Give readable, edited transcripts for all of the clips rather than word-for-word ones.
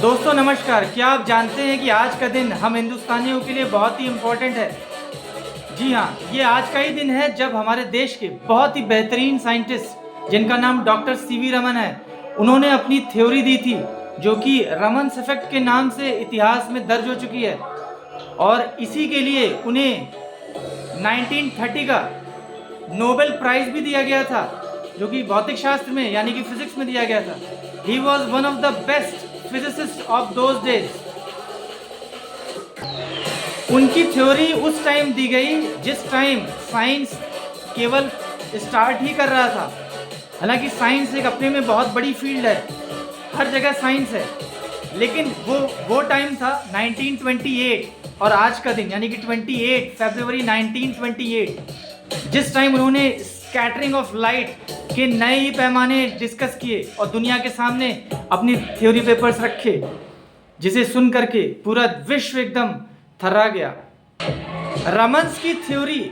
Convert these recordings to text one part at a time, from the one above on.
दोस्तों नमस्कार। क्या आप जानते हैं कि आज का दिन हम हिंदुस्तानियों के लिए बहुत ही इम्पोर्टेंट है। जी हाँ, ये आज का ही दिन है जब हमारे देश के बहुत ही बेहतरीन साइंटिस्ट जिनका नाम डॉक्टर सीवी रमन है, उन्होंने अपनी थ्योरी दी थी जो कि रमन्स इफेक्ट के नाम से इतिहास में दर्ज हो चुकी है। और इसी के लिए उन्हें 1930 का नोबेल प्राइज भी दिया गया था, जो कि भौतिक शास्त्र में यानी कि फिजिक्स में दिया गया था। He was one of the best physicist of those days. उनकी थ्योरी उस टाइम दी गई जिस टाइम साइंस केवल स्टार्ट ही कर रहा था। हालांकि साइंस एक अपने में बहुत बड़ी फील्ड है, हर जगह साइंस है, लेकिन वो टाइम था 1928 और आज का दिन यानी कि 28 फरवरी 1928, जिस टाइम उन्होंने स्कैटरिंग ऑफ लाइट के नए ही पैमाने डिस्कस किए और दुनिया के सामने अपनी थ्योरी पेपर्स रखे, जिसे सुन करके पूरा विश्व एकदम थर्रा गया। रमन्स की थ्योरी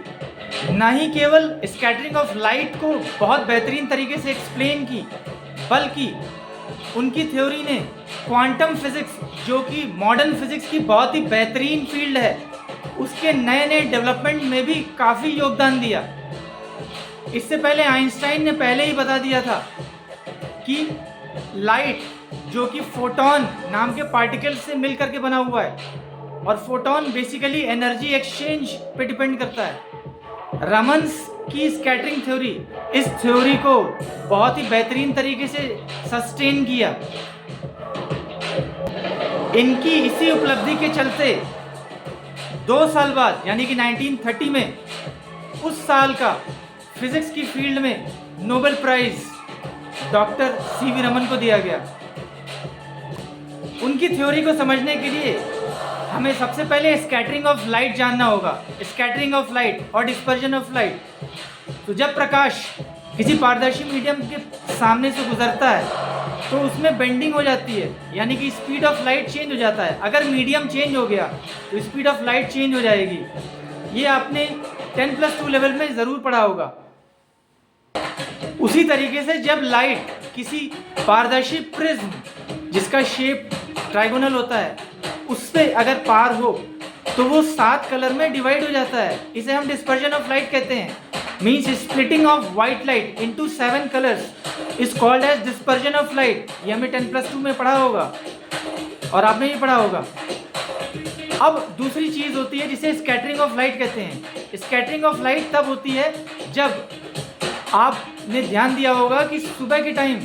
न ही केवल स्कैटरिंग ऑफ लाइट को बहुत बेहतरीन तरीके से एक्सप्लेन की, बल्कि उनकी थ्योरी ने क्वांटम फिजिक्स, जो कि मॉडर्न फिजिक्स की बहुत ही बेहतरीन फील्ड है, उसके नए नए डेवलपमेंट में भी काफ़ी योगदान दिया। इससे पहले आइंस्टाइन ने पहले ही बता दिया था कि लाइट, जो कि फोटॉन नाम के पार्टिकल से मिलकर के बना हुआ है, और फोटॉन बेसिकली एनर्जी एक्सचेंज पे डिपेंड करता है। रमन्स की स्कैटरिंग थ्योरी इस थ्योरी को बहुत ही बेहतरीन तरीके से सस्टेन किया। इनकी इसी उपलब्धि के चलते 2 साल बाद यानी कि 1930 में उस साल का फिजिक्स की फील्ड में Nobel prize doctor C V Raman को दिया गया। उनकी थ्योरी को समझने के लिए हमें सबसे पहले स्कैटरिंग ऑफ लाइट जानना होगा। स्कैटरिंग ऑफ लाइट और डिस्पर्जन ऑफ लाइट। तो जब प्रकाश किसी पारदर्शी मीडियम के सामने से गुजरता है तो उसमें बेंडिंग हो जाती है, यानी कि स्पीड ऑफ लाइट चेंज हो जाता है। अगर मीडियम चेंज हो गया तो स्पीड ऑफ लाइट चेंज हो जाएगी। ये आपने 10+2 लेवल में ज़रूर पढ़ा होगा। उसी तरीके से जब लाइट किसी पारदर्शी प्रिज्म, जिसका शेप ट्राइगोनल होता है, उससे अगर पार हो तो वो 7 कलर में डिवाइड हो जाता है। इसे हम डिस्पर्जन ऑफ लाइट कहते हैं। Means splitting of white light into 7 colours is called as dispersion of light. ये हमें 10+2 में पढ़ा होगा और आपने भी पढ़ा होगा। अब दूसरी चीज़ होती है जिसे स्कैटरिंग ऑफ लाइट कहते हैं। स्कैटरिंग ऑफ लाइट तब होती है जब आपने ध्यान दिया होगा कि सुबह के टाइम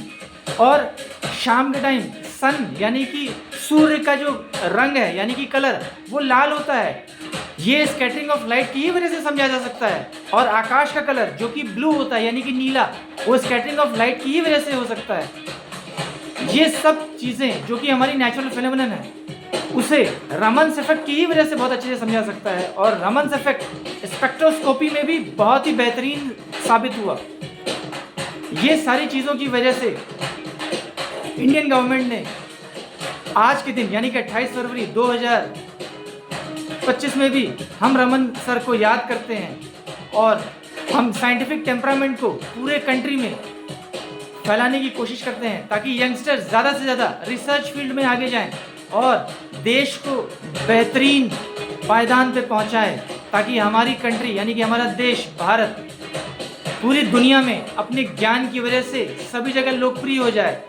और शाम के टाइम सन यानी कि सूर्य का जो रंग है यानी कि कलर, वो लाल होता है। ये स्कैटरिंग ऑफ लाइट की ही वजह से समझा जा सकता है। और आकाश का कलर जो कि ब्लू होता है यानी कि नीला, वो स्कैटरिंग ऑफ लाइट की ही वजह से हो सकता है। ये सब चीज़ें जो कि हमारी नेचुरल फिनोमेनन है, उसे रमन्स इफेक्ट की ही वजह से बहुत अच्छे से समझा सकता है। और रमन्स इफेक्ट स्पेक्ट्रोस्कोपी में भी बहुत ही बेहतरीन साबित हुआ। ये सारी चीज़ों की वजह से इंडियन गवर्नमेंट ने आज के दिन यानी कि 28 फरवरी 2025 में भी हम रमन सर को याद करते हैं, और हम साइंटिफिक टेम्परामेंट को पूरे कंट्री में फैलाने की कोशिश करते हैं ताकि यंगस्टर्स ज़्यादा से ज़्यादा रिसर्च फील्ड में आगे जाएं और देश को बेहतरीन पायदान पे पहुंचाएं, ताकि हमारी कंट्री यानी कि हमारा देश भारत पूरी दुनिया में अपने ज्ञान की वजह से सभी जगह लोकप्रिय हो जाए।